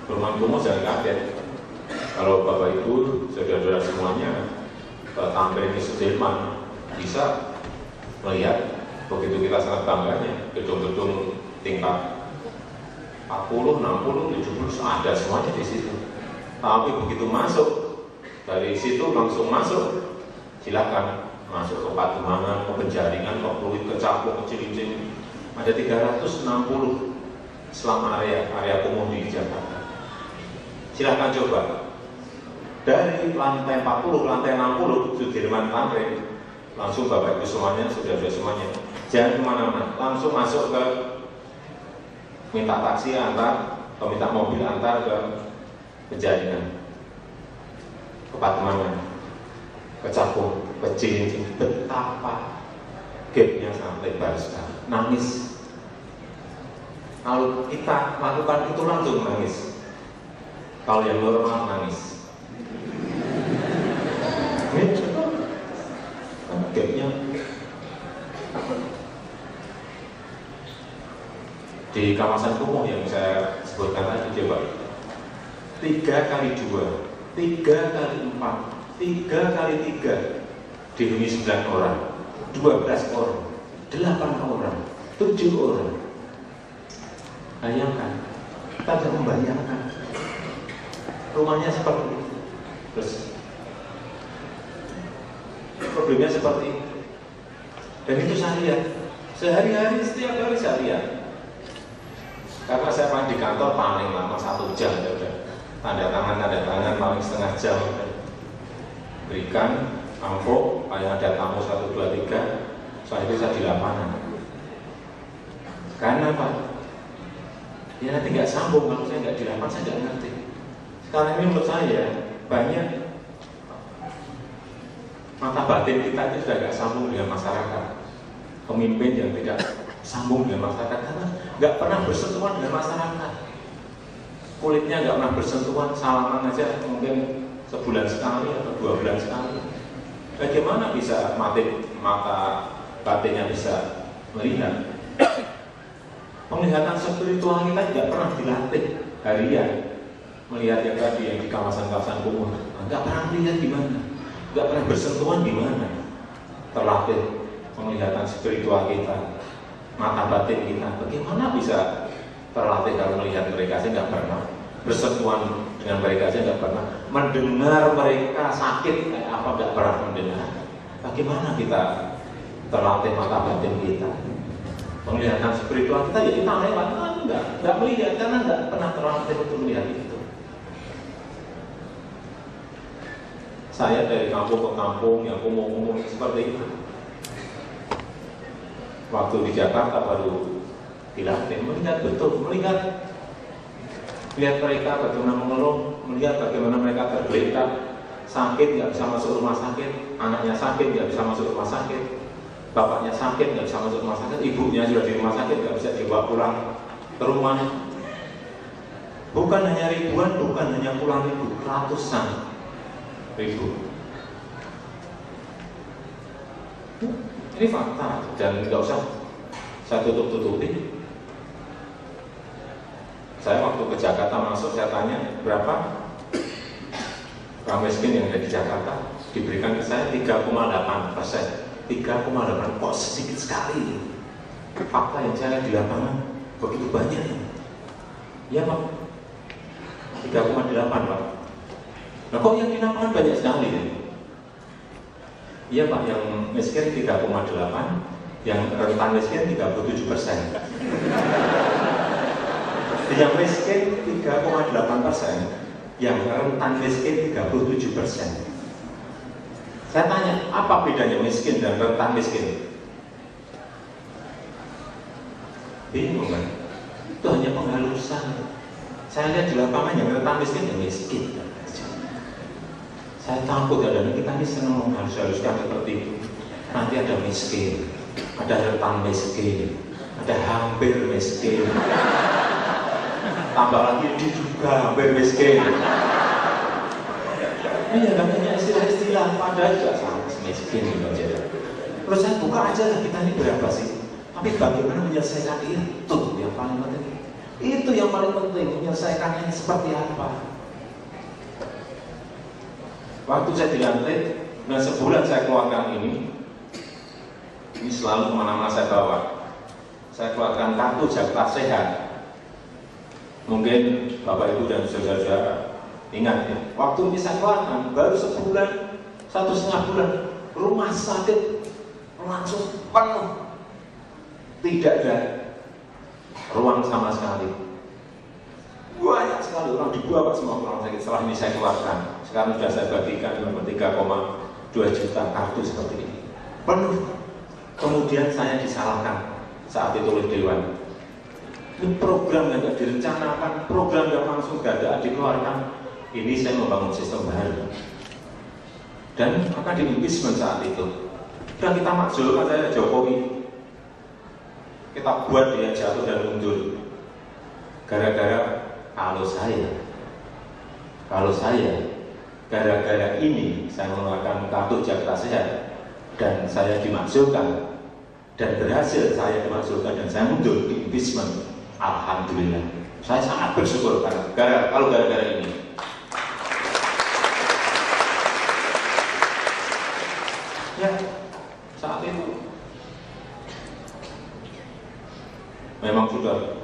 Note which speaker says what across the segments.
Speaker 1: Rumah kumuh jangan kaget. Kalau Bapak Ibu, saudara-saudara semuanya tampil di Sudirman bisa melihat begitu kita sangat bangganya gedung-gedung tingkat 40, 60, 70 ada semuanya di situ. Tapi begitu masuk dari situ langsung masuk, silakan masuk ke Pademangan, ke Penjaringan, ke Pluit, ke Cakung, ke Cilincing. Ada 360 selama area kumuh di Jakarta. Silakan coba. Dari lantai 40, lantai 60 Sudirman Tamrin, langsung Bapak Ibu semuanya, saudara-saudara semuanya, jangan kemana-mana, langsung masuk ke minta taksi antar atau minta mobil antar ke Penjaringan, ke Pademangan, ke Cakung, ke Cilincing. Betapa gapnya sangat lebar sekali. Nangis. Kalau kita lakukan itu langsung nangis. Kalau yang normal nangis. Gapnya di kawasan kumuh yang saya sebutkan tadi, coba 3 kali 2, 3 kali 4, 3 kali 3 dihuni 9 orang, 12 orang, 8 orang, 7 orang. Bayangkan, kita bisa membayangkan rumahnya seperti itu. Terus problemnya seperti itu. Dan itu saya lihat sehari-hari, setiap hari saya lihat. Karena saya paling di kantor paling lama 1 jam, ya udah. Tanda tangan paling setengah jam. Berikan amplop, paling ada tamu 1, 2, 3. Soal itu saya di lapangan. Karena apa? Ya nanti nggak sambung kalau saya nggak di lapangan, saya nggak ngerti. Sekarang ini menurut saya banyak mata batin kita itu sudah nggak sambung dengan masyarakat. Pemimpin yang tidak sambung dengan masyarakat karena nggak pernah bersentuhan dengan masyarakat. Kulitnya nggak pernah bersentuhan, salaman aja mungkin sebulan sekali atau 2 bulan sekali. Bagaimana bisa mata batinnya bisa melihat? Penglihatan spiritual kita tidak pernah dilatih harian. Melihat yang tadi yang di kawasan-kawasan kumuh, nggak pernah melihat gimana, nggak pernah bersentuhan gimana. Terlatih penglihatan spiritual kita, mata batin kita, bagaimana bisa terlatih kalau melihat mereka? Saya nggak pernah bersentuhan dengan mereka, saya nggak pernah mendengar mereka sakit, kayak apa nggak pernah mendengar. Bagaimana kita terlatih mata batin kita? Penglihatan spiritual kita ya kita lewat, nggak melihat karena nggak pernah terlatih untuk melihat itu. Saya dari kampung ke kampung yang kumuh-kumuh seperti itu. Waktu di Jakarta baru dilatih, melihat betul, melihat mereka bagaimana mengeluh, melihat bagaimana mereka tergeletak, sakit nggak bisa masuk rumah sakit, anaknya sakit nggak bisa masuk rumah sakit, bapaknya sakit nggak bisa masuk rumah sakit, ibunya sudah di rumah sakit nggak bisa dibawa pulang ke rumah. Bukan hanya ribuan, bukan hanya puluhan ribu, ratusan ribu. Ini fakta dan nggak usah saya tutup-tutupi. Saya waktu ke Jakarta masuk, saya tanya berapa orang miskin yang ada di Jakarta, diberikan ke saya 3,8%. 3,8 kok sedikit sekali. Fakta yang saya lihat di lapangan begitu banyak. Ya Pak, 3,8 Pak. Nah kok yang di lapangan banyak sekali ya? Iya Pak, yang miskin 3,8, yang rentan miskin 37%. Yang miskin 3,8%, yang rentan miskin 37%. Saya tanya, apa bedanya miskin dan rentan miskin? Bingung kan? Itu hanya penghalusan. Saya lihat di lapangan yang rentan miskin, yang miskin. Saya takut kadang kita ini senang menghalus-haluskan seperti itu. Nanti ada miskin, ada rentan miskin, ada hampir miskin, tambah lagi diduga hampir miskin. Ini ya namanya istilah-istilah, padahal juga sama miskin gitu aja. Terus saya buka aja lah kita ini berapa sih? Tapi bagaimana menyelesaikan itu yang paling penting. Itu yang paling penting, menyelesaikannya seperti apa. Waktu saya dilantik, dan sebulan saya keluarkan ini selalu kemana-mana saya bawa. Saya keluarkan kartu Jakarta Sehat. Mungkin Bapak Ibu dan saudara-saudara ingat ya, waktu ini saya keluarkan baru sebulan, 1,5 bulan, rumah sakit langsung penuh, tidak ada ruang sama sekali. Banyak sekali orang dibawa semua ke rumah sakit. Setelah ini saya keluarkan, sekarang sudah saya bagikan 3,2 juta kartu seperti ini, penuh. Kemudian saya disalahkan saat itu oleh Dewan. Ini program yang tidak direncanakan, program yang langsung dadakan dikeluarkan. Ini saya membangun sistem baru, dan maka di-impeachment saat itu. Dan kita makzulkan saya Jokowi, kita buat dia jatuh dan mundur. Gara-gara kalau saya gara-gara ini saya mengeluarkan kartu Jakarta Sehat dan saya dimakzulkan, dan berhasil saya dimakzulkan dan saya mundur di impeachment. Alhamdulillah, saya sangat bersyukur karena kalau gara-gara ini. Ya, saat itu memang sudah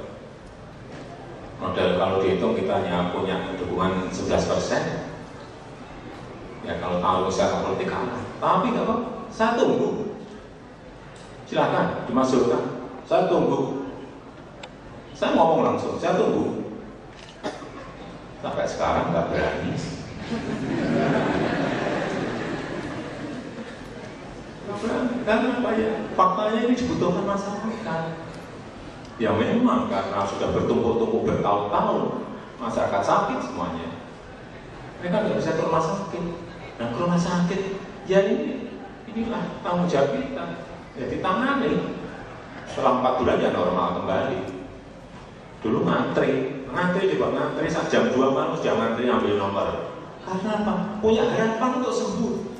Speaker 1: modal, kalau dihitung kita hanya punya dukungan 11%. Ya kalau tahu secara politik kalah, tapi nggak apa, saya tunggu. Silakan dimasukkan, saya tunggu. Saya ngomong langsung, saya tunggu. Sampai sekarang nggak berani. Karena apa ya? Faktanya ini dibutuhkan masyarakat. Ya memang karena sudah bertumpuk-tumpuk bertahun-tahun, masyarakat sakit semuanya. Mereka nggak bisa ke rumah sakit. Nah ke rumah sakit, ya inilah tanggung jawab kita. Ya ditangani. Setelah 4 bulan ya normal kembali. Dulu ngantri coba ngantri saat jam 2 malam sudah ngantri ambil nomor. Karena apa? Punya harapan untuk sembuh.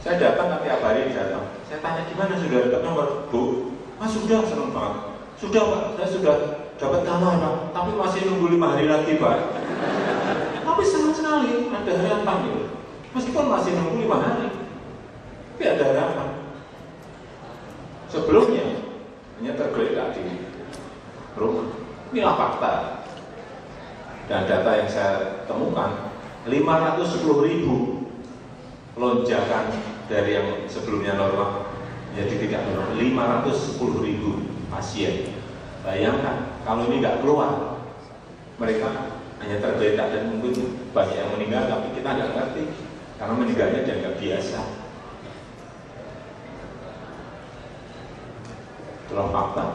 Speaker 1: Saya datang tiap hari datang. Saya tanya gimana sudah dapat nomor, Bu? Sudah, senang banget. Sudah Pak, saya sudah dapat nomor Pak, tapi masih nunggu 5 hari lagi Pak. Tapi senang sekali, ada harapan gitu. Meskipun masih nunggu 5 hari, tapi ada harapan. Sebelumnya hanya tergeletak di rumah. Inilah fakta. Dan data yang saya temukan, 510.000 lonjakan dari yang sebelumnya normal jadi tidak normal. 510.000 pasien. Bayangkan kalau ini nggak keluar, mereka hanya tergeletak dan mungkin banyak yang meninggal, tapi kita nggak ngerti karena meninggalnya dianggap biasa. Itulah fakta.